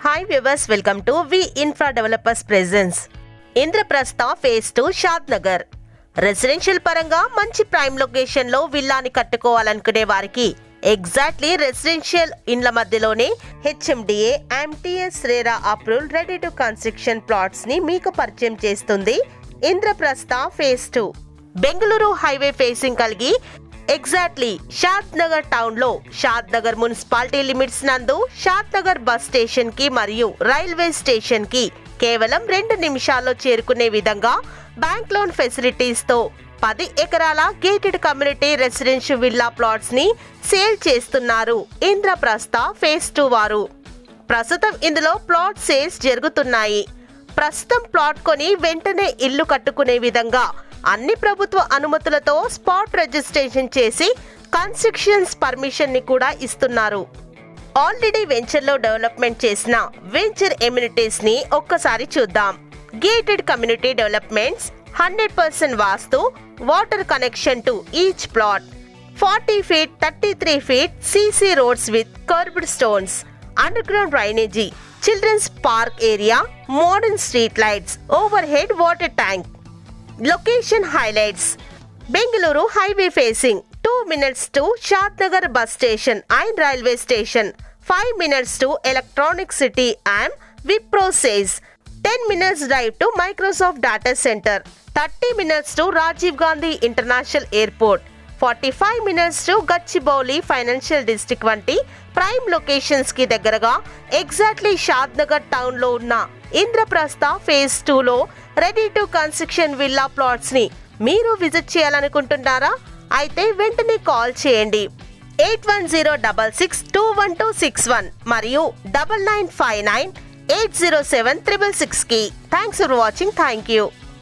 Hi viewers, welcome to V Infra Developers Presence. Indraprastha phase 2 Shadnagar. Residential పరంగా మంచి prime location లో విల్లాని కట్టుకోవాలనుకునే వారికి ఎగ్జాక్ట్లీ రెసిడెన్షియల్ ఇండ్ల మధ్యలోనే HMDA MTS RERA approval ready to construction plots ని మీకు పరిచయం చేస్తుంది Indraprastha phase 2. Bengaluru highway facing కలిగి ఎగ్జాక్ట్లీ షాద్నగర్ టౌన్ లో షాద్నగర్ మున్సిపాలిటీ లిమిట్స్ నందు షాద్నగర్ బస్ స్టేషన్ కి మరియు రైల్వే స్టేషన్ కి కేవలం 2 నిమిషాల్లో చేరుకునే విధంగా బ్యాంక్ లోన్ ఫెసిలిటీస్ తో 10 ఎకరాల gated community residential villa plots ని సేల్ చేస్తున్నారు ఇంద్రప్రస్థ ఫేజ్ 2 వారు. ప్రస్తుతం ఇందులో ప్లాట్ సేల్స్ జరుగుతున్నాయి. ప్రస్తుతం ప్లాట్ కొని వెంటనే ఇల్లు కట్టుకునే విధంగా అన్ని ప్రభుత్వ అనుమతులతో స్పాట్ రిజిస్ట్రేషన్ చేసి కన్స్ట్రక్షన్స్ పర్మిషన్ ని కూడా ఇస్తున్నారు. ఆల్రెడీ వెంచర్ లో డెవలప్మెంట్ చేసిన వెంచర్ ఎమ్యూనిటీస్ ని ఒక్కసారి చూద్దాం. Gated community developments, 100% vastu, water connection to each plot, 40 feet 33 feet CC roads with curbed stones, underground drainage, children's park area, modern street lights, overhead water tank. Location highlights: Bengaluru highway facing, 2 minutes to Shadnagar bus station and railway station, 5 minutes to Electronic City and Wipro says, 10 minutes drive to Microsoft Data Center, 30 minutes to Rajiv Gandhi International Airport, 45 minutes to Gachibowli Financial District వంటి prime locations కి దగ్గరగా exactly Shadnagar town లో ఉన్న Indraprastha phase 2 లో ready to construction villa plots ని మీరు visit చేయాలనుకుంటున్నారా? అయితే వెంటనే కాల్ చేయండి 8106621261 మరియు 9959807666 కి. Thanks for watching. Thank you.